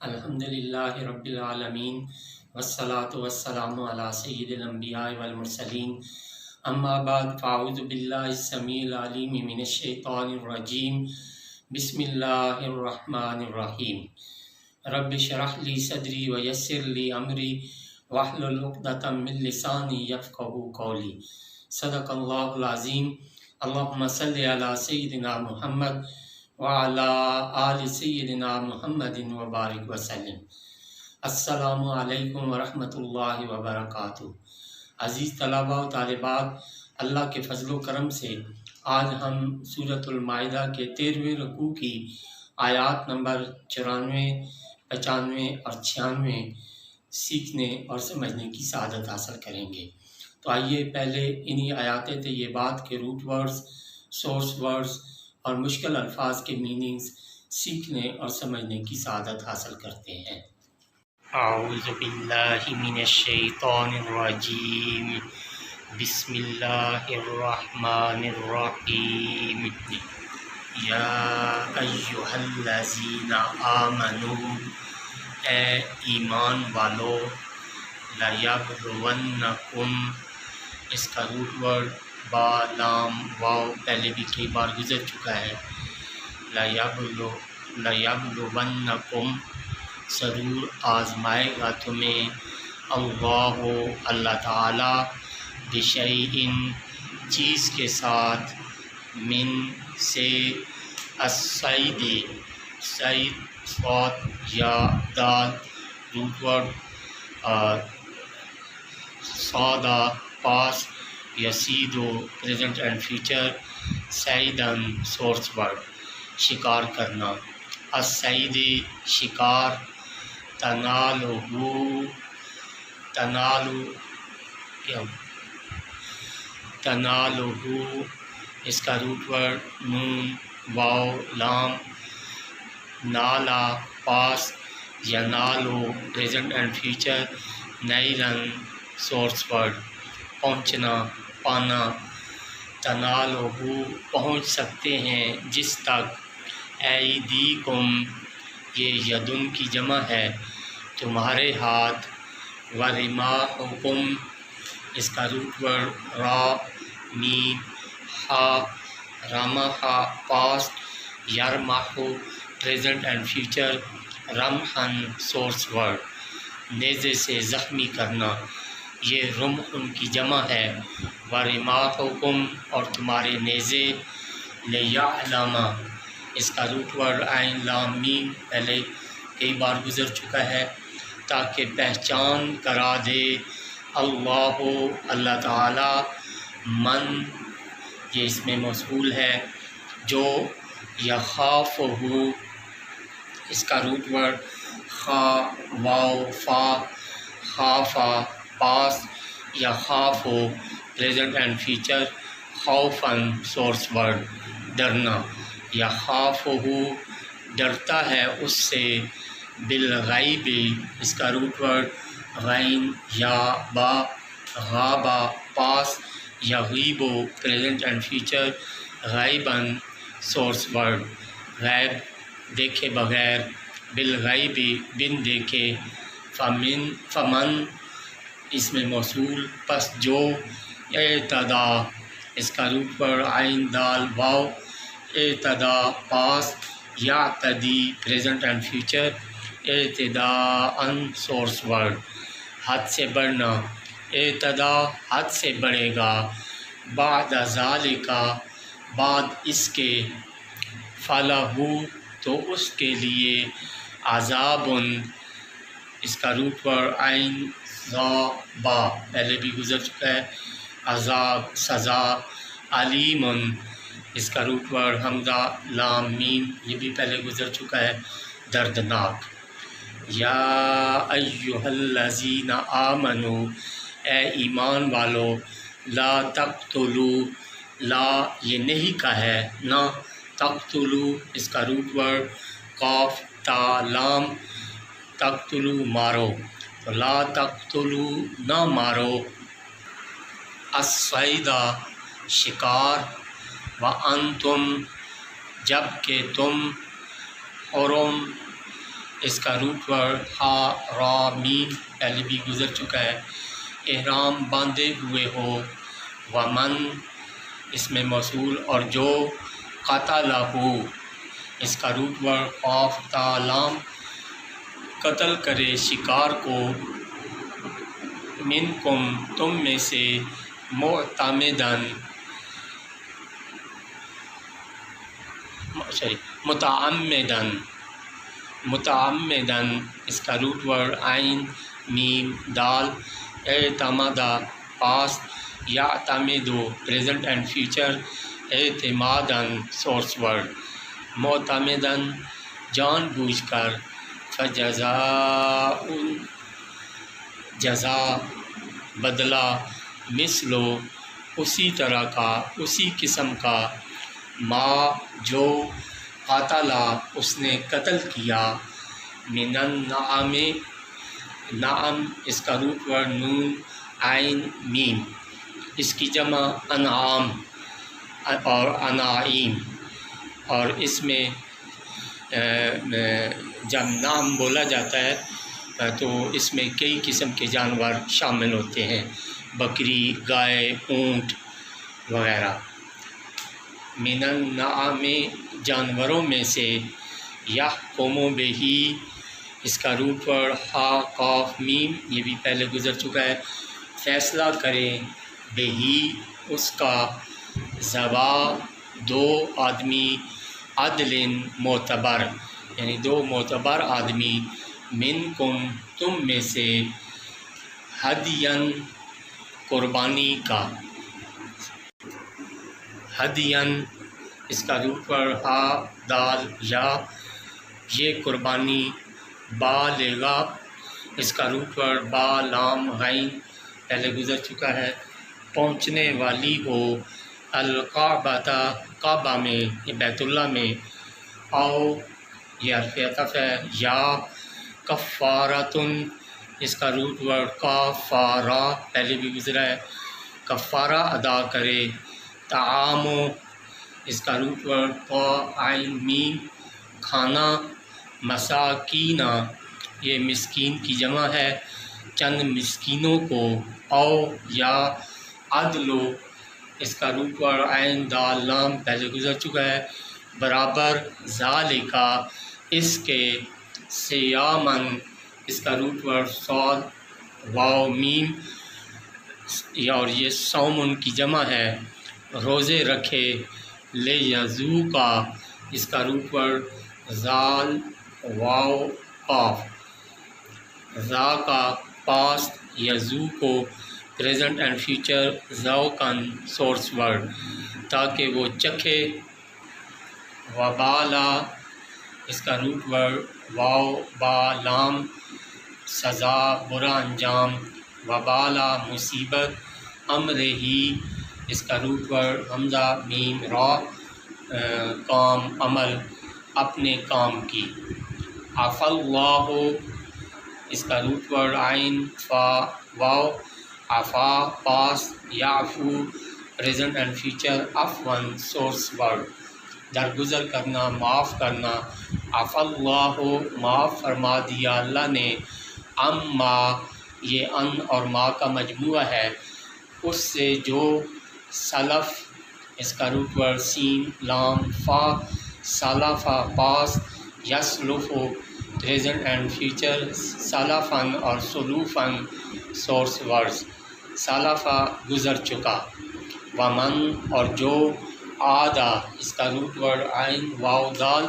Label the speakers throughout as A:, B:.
A: الحمدللہ رب العالمین والصلاة والسلام علی سید الانبیاء والمرسلین اما بعد فاعوذ باللہ السمیع العلیم من الشیطان الرجیم بسم اللہ الرحمن الرحیم رب اشرح لی صدری ویسر لی امری واحلل عقدۃ من لسانی یفقہوا قولی صدق اللہ العظیم اللہم صلی علی سیدنا محمد وعلی آل سیدنا محمد وبارک وسلم۔ السلام علیکم ورحمۃ اللہ وبرکاتہ۔ عزیز طلباء و طالبات، اللہ کے فضل و کرم سے آج ہم سورۃ المائدہ کے 13ویں رکوع کی آیات نمبر 94، 95 اور 96 سیکھنے اور سمجھنے کی سعادت حاصل کریں گے۔ تو آئیے پہلے انہی آیات طیبات کے روٹ ورڈز، سورس ورڈز اور مشکل الفاظ کے میننگز سیکھنے اور سمجھنے کی سعادت حاصل کرتے ہیں۔ اعوذ باللہ من الشیطان الرجیم، بسم اللہ الرحمن الرحیم، یا ایہا الذین آمنوا، اے ایمان والو، لیبلونکم، اس کا روٹ ورڈ با لام واو پہلے بھی کئی بار گزر چکا ہے۔ لیبلونکم، ضرور آزمائے گا تمہیں، اللہ تعالی، بشیء، چیز کے ساتھ، من سے، الصید، صید صاد یا دال روٹ ورڈ، صادہ پاس، یسیدو پریزنٹ اینڈ فیوچر، سیدن سورس ورڈ شکار کرنا، السید شکار، تنالو اس کا روٹ ورڈ نون واو لام، نالا پاس، ینالو پریزنٹ اینڈ فیوچر، نیلن سورس ورڈ پہنچنا، پانا، تنالو پہنچ سکتے ہیں جس تک، ایدیکم، یہ یدن کی جمع ہے، تمہارے ہاتھ، ورماحکم، اس کا روٹ ورڈ را میم ہا، رمحا پاسٹ، یرمحو پریزنٹ اینڈ فیوچر، رمحن سورس ورڈ نیزے سے زخمی کرنا، یہ رمحن کی جمع ہے، ورماحکم، اور تمہارے نیزے، لیعلم، اس کا روٹ ورڈ عین لام میم پہلے کئی بار گزر چکا ہے، تاکہ پہچان کرا دے، اللہ تعالی، من، یہ اس میں موصول ہے، جو، یخافہ، اس کا روٹ ورڈ خا واو فا، خافا پاس، یخافو پریزنٹ اینڈ فیوچر، خوفن سورس ورڈ ڈرنا، یخافہ ڈرتا ہے اس سے، بالغیب، اس کا روٹ ورڈ غین یا با، غابا پاس، یغیبو پریزنٹ اینڈ فیوچر، غیبن سورس ورڈ غیب دیکھے بغیر، بالغیب بن دیکھے، فمن اس میں موصول، پس جو، اعتدا، اس کا روٹ ورڈ عین دال واو، اعتدا پاس، یعتدی پریزنٹ اینڈ فیوچر، اعتداءً سورس ورڈ حد سے بڑھنا، اعتدا حد سے بڑھے گا، بعد ذالک، بعد اس کے، فلہ تو اس کے لیے، عذاب، اس کا روٹ ورڈ عین ذا با پہلے بھی گزر چکا ہے، عذاب سزا، علیم، اس کا روٹ ورڈ حمزہ لام میم یہ بھی پہلے گزر چکا ہے، دردناک۔ یا ایہا الذین آمنوا، اے ایمان والو، لا تقتلوا، لا یہ نہیں کا ہے، نہ، تقتلوا، اس کا روٹ ورڈ قاف تا لام، تقتلوا مارو، تو لا تقتلوا نہ مارو، الصید شکار، وانتم جب کہ تم، حرم اس کا روٹ ورڈ ہا را میم پہلے بھی گزر چکا ہے. احرام باندھے ہوئے ہو. ومن اس میں موصول اور جو قاتلہ ہو اس کا روٹ ورڈ قاف تا لام قتل کرے شکار کو. منکم تم میں سے معتمدن متعمدن اس کا روٹ ورڈ عین میم دال. اعتمادہ پاسٹ یعتمدو پریزنٹ اینڈ فیوچر اعتمادن سورس ورڈ. معتمدن جان بوجھ کر. فجزاء جزا بدلہ. مثلو اسی طرح کا اسی قسم کا. ما جو قاتلہ اس نے قتل کیا. من النعم نعم اس کا روٹ ورڈ نون عین میم اس کی جمع انعام اور انعیم. اور اس میں جب نعم بولا جاتا ہے تو اس میں کئی قسم کے جانور شامل ہوتے ہیں، بکری، گائے، اونٹ وغیرہ. من النعام جانوروں میں سے. یحکم بہی اس کا روٹ ورڈ ہا قاف میم یہ بھی پہلے گزر چکا ہے. فیصلہ کریں بہی اس کا. ذوا دو آدمی. عدل معتبر یعنی دو معتبر آدمی. منکم تم میں سے. ہدین قربانی کا. ہدین اس کا روٹ ورڈ ہا دال یا یہ قربانی. بالغا اس کا روٹ ورڈ با لام غین پہلے گزر چکا ہے. پہنچنے والی ہو. القعبۃ کعبہ میں بیت اللہ میں. او یہ حرف عطف ہے. یا کفارتن اس کا روٹ ورڈ کفارہ پہلے بھی گزرا ہے. کفارہ ادا کرے. طعام اس کا روٹ ورڈ طا عین میم کھانا. مساکینہ یہ مسکین کی جمع ہے چند مسکینوں کو. او یا عدلو اس کا روٹ ورڈ عین دال لام پہلے گزر چکا ہے. برابر. ذالکا اس کے. سیامن اس کا روٹ ورڈ صاد واو میم اور یہ سومن کی جمع ہے روزے رکھے. لے یزو کا اس کا روٹ ورڈ ذال واو قاف. ذا کا پاسٹ یزو کو پریزنٹ اینڈ فیوچر ذوقاً سورس ورڈ تاکہ وہ چکھے. وبالا اس کا روٹ ورڈ واو با لام سزا برا انجام. وبالا مصیبت. امر ہی اس کا روٹ ورڈ حمزہ میم را کام عمل اپنے کام کی. عفا اللہ اس کا روٹ ورڈ عین فا واو. عفا پاس یعفو پریزنٹ اینڈ فیوچر عفواً سورس ورڈ درگزر کرنا معاف کرنا. عفا اللہ معاف فرما دیا اللہ نے. اما یہ ان اور ما کا مجموعہ ہے اس سے جو سلف اس کا روٹ ورڈ سین لام فا سلفا پاس یسلفو پریزنٹ اینڈ فیوچر سلفن اور سلوفن سورس ورڈز. سلفا گزر چکا. ومن اور جو. آدھا اس کا روٹ ورڈ عین واو دال.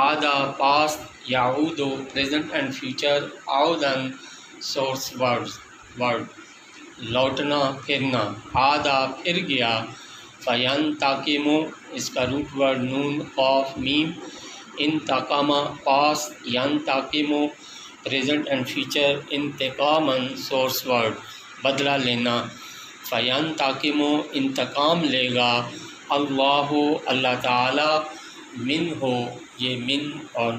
A: آدھا پاسٹ یعودو پریزنٹ اینڈ فیوچر عودن سورس ورڈ لوٹنا پھرنا. آدھا پھر گیا. فینتقمو اس کا روٹ ورڈ نون قاف میم. انتقامہ پاسٹ ینتقمو پریزنٹ اینڈ فیوچر انتقاماً سورس ورڈ بدلہ لینا. فینتقمو انتقام لے گا. اللہ اللہ تعالی. من ہو یہ من اور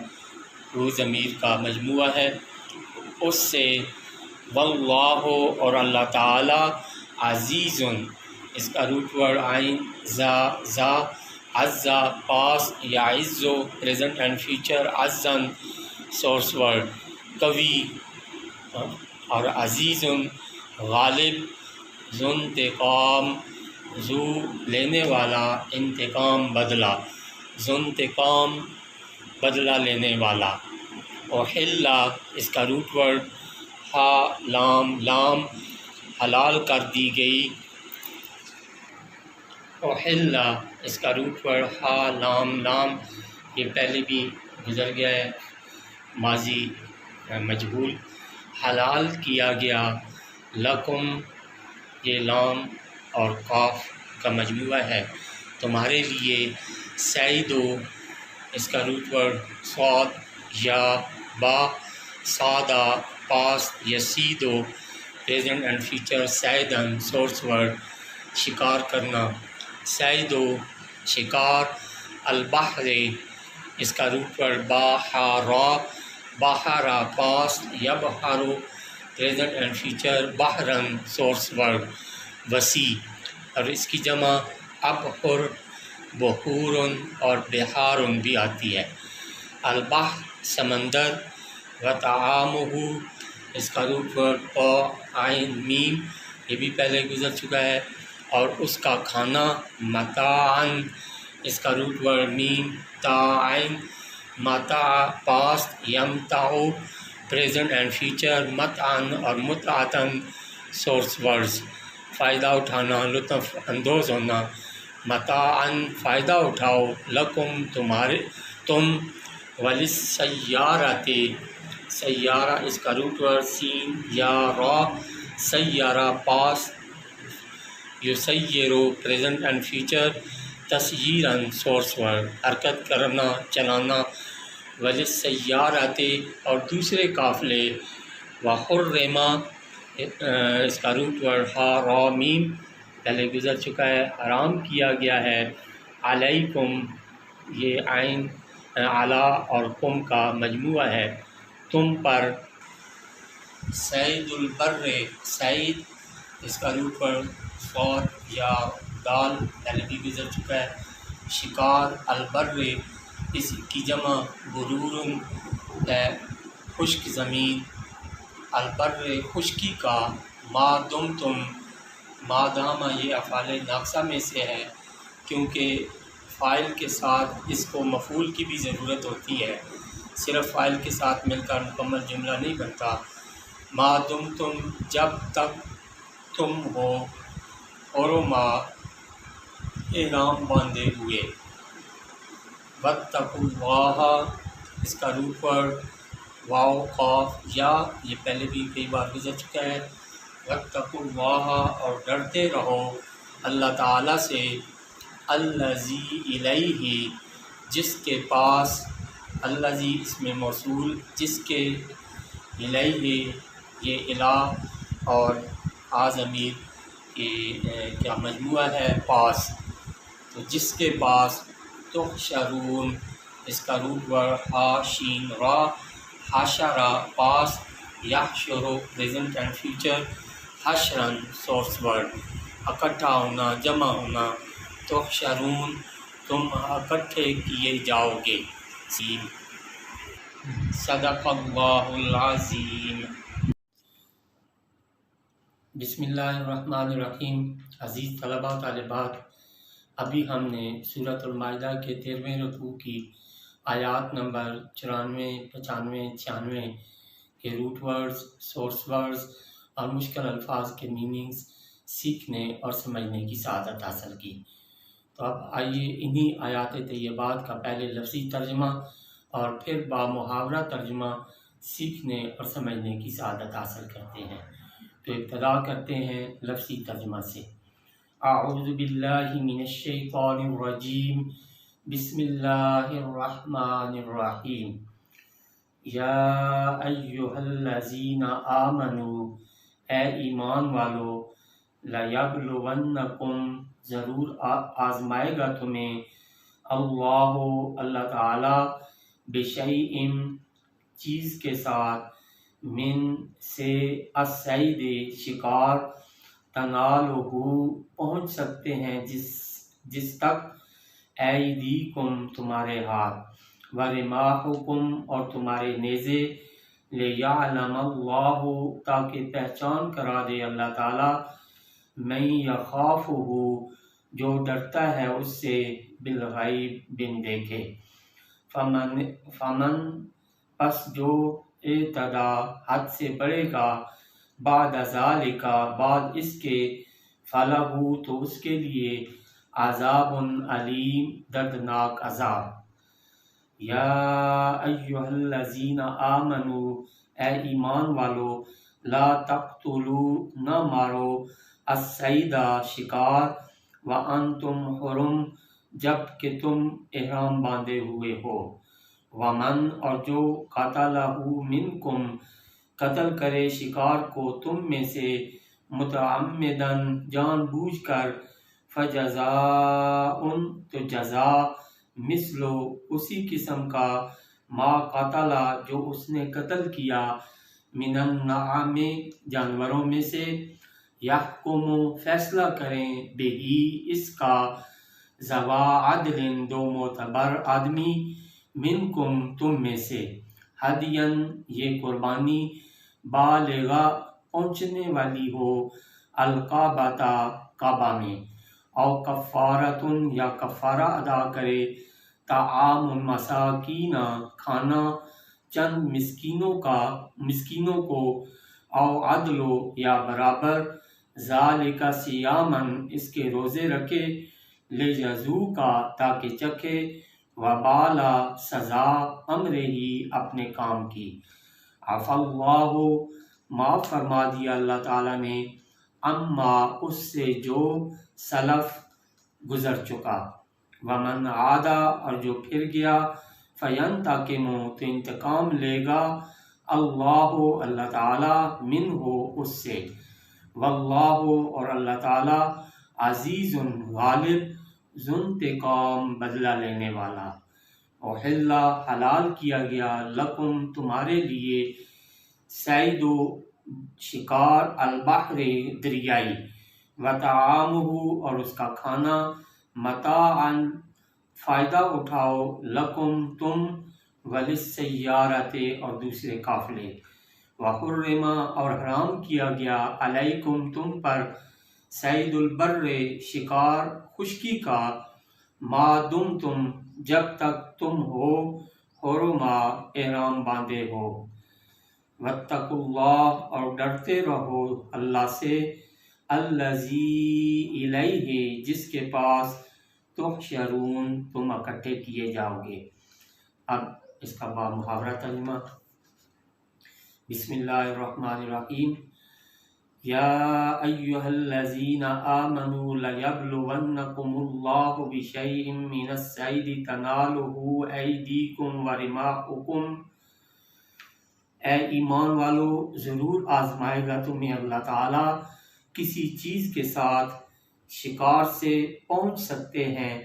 A: رو ضمیر کا مجموعہ ہے اس سے. واللہ اور اللہ تعالی. عزیز اس کا روٹ ورڈ عین زا عزا پاس یعزو پریزنٹ اینڈ فیوچر عزن سورس ورڈ قوی اور عزیز غالب، ذو انتقام ذو لینے والا، انتقام بدلہ، ذو انتقام بدلہ لینے والا۔ احلّہ اس کا روٹ ورڈ ہا لام لام حلال کر دی گئی، احلّہ اس کا روٹ ورڈ ہا لام لام، یہ پہلے بھی گزر گیا ہے، ماضی مجہول، حلال کیا گیا، لکم یہ لام اور قاف کا مجموعہ ہے، تمہارے لیے، سعیدو اس کا روٹ ورڈ صاد یا با سادہ پاسٹ، یسیدو پریزنٹ اینڈ فیوچر، سعیدن سورس ورڈ شکار کرنا، سعیدو شکار، البحر اس کا روٹ ورڈ باحرا، بحرا پاسٹ، یبحرو پریزنٹ اینڈ فیوچر، بحرن سورس ورڈ وسیع، اور اس کی جمع ابحر، بحورن اور بحارن بھی آتی ہے، البحر سمندر، وطعامہ اس کا روٹ ورڈ قا عین میم، یہ بھی پہلے گزر چکا ہے، اور اس کا کھانا، متاعن اس کا روٹ ورڈ میم تا عین، متاع پاسٹ، یمتعو پریزنٹ اینڈ فیوچر، متعن اور متعتن سورس ورڈز، فائدہ اٹھانا، لطف اندوز ہونا، متاعن فائدہ اٹھاؤ، لکم تمہارے تم، وللسیارۃ سیارہ اس کا روٹ ورڈ سین یا را، سیارہ پاسٹ، یسیرو پریزنٹ اینڈ فیوچر، تسییراً سورس ورڈ حرکت کرنا، چلانا، وللسیارۃ اور دوسرے قافلے، وحرما اس کا روٹ ورڈ ہا را میم پہلے گزر چکا ہے، حرام کیا گیا ہے، علیکم یہ عین علی اور کم کا مجموعہ ہے، تم پر، صید البر صید اس کا روٹ ورڈ صاد یا دال پہلے بھی گزر چکا ہے، شکار، البر اس کی جمع برور ہے، خشک زمین، البر خشکی کا، ما دم تم، ما دامہ یہ افعال ناقصہ میں سے ہے کیونکہ فاعل کے ساتھ اس کو مفعول کی بھی ضرورت ہوتی ہے، صرف فاعل کے ساتھ مل کر مکمل جملہ نہیں بنتا، ما دم تم جب تک تم ہو، حرما احرام باندھے ہوئے، واتقوا اللہ اس کا روٹ ورڈ واو قاف یا، یہ پہلے بھی کئی بار گزر چکا ہے، واتقوا اللہ اور ڈرتے رہو اللہ تعالیٰ سے، الذی الیہ جس کے پاس، الذی اس میں موصول جس کے، الیہ یہ الہ اور ضمیر کیا مجموعہ ہے، پاس، تو جس کے پاس، تحشرون اس کا روٹ ورڈ ہا شین را، حشرا پاس، یحشرو پریزنٹ اینڈ فیوچر، حشرن سورس ورڈ اکٹھا ہونا، جمع ہونا، تحشرون تم اکٹھے کیے جاؤ گے، سین، صدق اللہ العظیم۔ بسم اللہ الرحمن الرحیم۔ عزیز طلباء طالبات، ابھی ہم نے سورۃ المائدہ کے 13ویں رکوع کی آیات نمبر 94، 95، 96 کے روٹ ورڈز، سورس ورڈز اور مشکل الفاظ کے میننگز سیکھنے اور سمجھنے کی سعادت حاصل کی۔ تو اب آئیے انہی آیات طیبات کا پہلے لفظی ترجمہ اور پھر بامحاورہ ترجمہ سیکھنے اور سمجھنے کی سعادت حاصل کرتے ہیں۔ تو ابتدا کرتے ہیں لفظی ترجمہ سے۔ اعوذ باللہ من الشیطان الرجیم، بسم اللہ الرحمن الرحیم۔ یا ایہا الذین آمنوا اے ایمان والو، لیبلونکم ضرور آزمائے گا تمہیں، اللہ تعالی، بشیء چیز کے ساتھ، من سے، الصید شکار، تنالہ پہنچ سکتے ہیں جس تک، ایدیکم تمہارے ہاتھ، ورماحکم اور تمہارے نیزے، لیعلم اللہ تاکہ پہچان کرا دے اللہ تعالیٰ، من یخافہ جو ڈرتا ہے اس سے، بالغیب بن دیکھے، فمن پس جو اعتدا حد سے بڑھے گا، بعد ذالک بعد اس کے، فلہ تو اس کے لیے عذاب علیم دردناک عذاب۔ یا ایہا الذین آمنوا اے ایمان والو، لا تقتلوا نہ مارو، الصید شکار، وانتم حرم جب کہ تم احرام باندھے ہوئے ہو، ومن اور جو قتلہ منکم قتل کرے شکار کو تم میں سے، متعمدن جان بوجھ کر، فجزاء تو جزا، مثلو اسی قسم کا، ما قتلا جو اس نے قتل کیا، من النعام جانوروں میں سے، یحکم فیصلہ کریں بہی اس کا، ذوا عدل دو معتبر آدمی، منکم تم میں سے، ہدین یہ قربانی، بالغا پہنچنے والی ہو، الکعبۃ کعبہ میں، او کفارتن یا کفارہ ادا کرے، طعام المساکین کھانا چند مسکینوں کو، او عدلو یا برابر، ذالک صیامن اس کے روزے رکھے، لیجزوکا تاکہ چکھے، وبالا سزا، امر ہی اپنے کام کی، عفا اللہ معاف فرما دیا اللہ تعالیٰ نے، اما اس سے جو سلف گزر چکا، ومن عادا اور جو پھر گیا، فینتقم تو انتقام لے گا، اللہ تعالیٰ منہ اس سے، واللہ اور اللہ تعالیٰ عزیز غالب، ذو انتقام بدلہ لینے والا۔ احل حلال کیا گیا، لکم تمہارے لیے، صید شکار، البحر دریائی، وطعامہ اور اس کا کھانا، متاعا فائدہ اٹھاؤ، لکم تم، وللسیارۃ اور دوسرے قافلے، وحرم اور حرام کیا گیا، علیکم تم پر، صید البر شکار خشکی کا، ما دمتم جب تک تم ہو، حرما احرام باندھے ہو، واتقوا اللہ اور ڈرتے رہو اللہ سے، الذی الیہ جس کے پاس، تحشرون تم اکٹھے کیے جاؤ گے۔ اب اس کا محاورہ ترجمہ۔ بسم اللہ الرحمن الرحیم۔ یا ایہا الذین آمنوا لیبلونکم اللہ بشیء من الصید تنالہ ایدیکم ورماحکم، اے ایمان والو ضرور آزمائے گا تمہیں اللہ تعالیٰ کسی چیز کے ساتھ، شکار سے پہنچ سکتے ہیں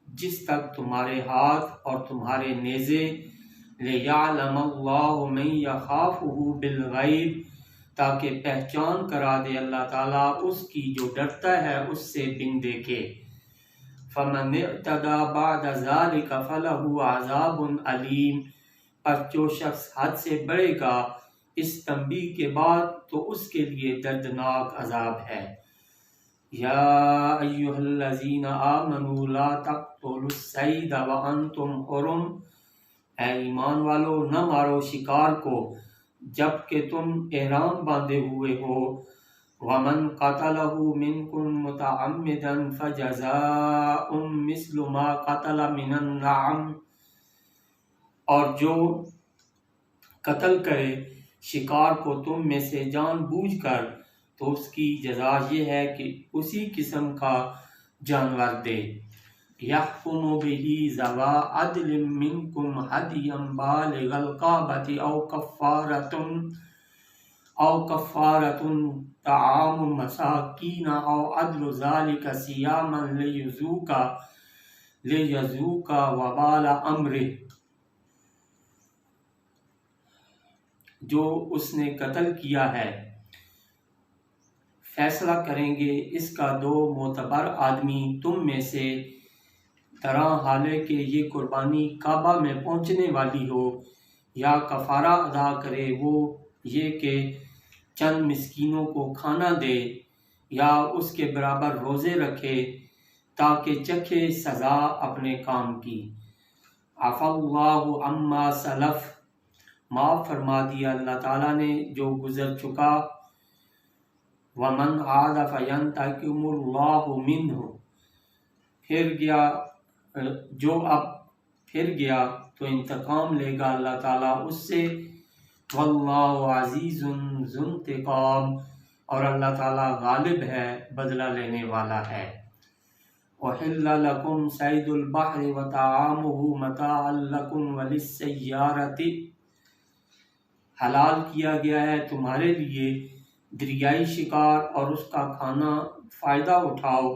A: جس تک تمہارے ہاتھ اور تمہارے نیزے، لیعلم اللہ من یخافہ بالغیب تاکہ پہچان کرا دے اللہ تعالیٰ اس کی جو ڈرتا ہے اس سے بن دیکھے، فمن اعتدی بعد ذلک فلہ عذاب علیم پر جو شخص حد سے بڑھے گا اس تنبیہ کے بعد تو اس کے لیے دردناک عذاب ہے۔ یا ایہا الذین آمنوا لا تقتلوا الصید وانتم حرم، اے ایمان والو نہ مارو شکار کو جبکہ تم احرام باندھے ہوئے ہو، ومن قتلہ منکم متعمدا فجزاء مثل ما قتل من النعم، اور جو قتل کرے شکار کو تم میں سے جان بوجھ کر تو اس کی جزا یہ ہے کہ اسی قسم کا جانور دے، یحکم بہ ذوا عدل منکم ہدیا بالغ الکعبۃ او کفارۃ طعام مساکین او عدل ذلک صیاما لیذوق وبال امرہ، جو اس نے قتل کیا ہے فیصلہ کریں گے اس کا دو معتبر آدمی تم میں سے،
B: طرح حالے کہ یہ قربانی کعبہ میں پہنچنے والی ہو، یا کفارہ ادا کرے وہ یہ کہ چند مسکینوں کو کھانا دے، یا اس کے برابر روزے رکھے تاکہ چکھے سزا اپنے کام کی۔ عفا اللہ عما سلف، معاف فرما دیا اللہ تعالیٰ نے جو گزر چکا۔ ومن عاد فینتقم اللہ منہ، جو اب پھر گیا تو انتقام لے گا اللہ تعالیٰ اس سے۔ واللہ عزیز ذو انتقام، اور اللہ تعالیٰ غالب ہے، بدلہ لینے والا ہے۔ احل لکم صید البحر وطعامہ متاعا لکم وللسیارۃ، حلال کیا گیا ہے تمہارے لیے دریائی شکار اور اس کا کھانا، فائدہ اٹھاؤ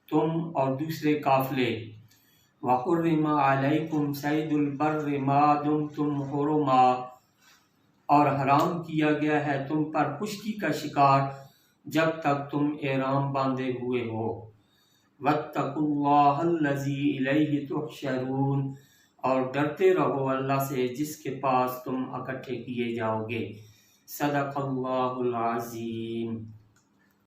B: تم اور دوسرے قافلے۔ وحرم علیکم صید البر ما دمتم حرما، اور حرام کیا گیا ہے تم پر خشکی کا شکار جب تک تم احرام باندھے ہوئے ہو۔ واتقوا اللہ الذی الیہ تحشرون، اور ڈرتے رہو اللہ سے جس کے پاس تم اکٹھے کیے جاؤ گے۔ صدق اللہ العظیم۔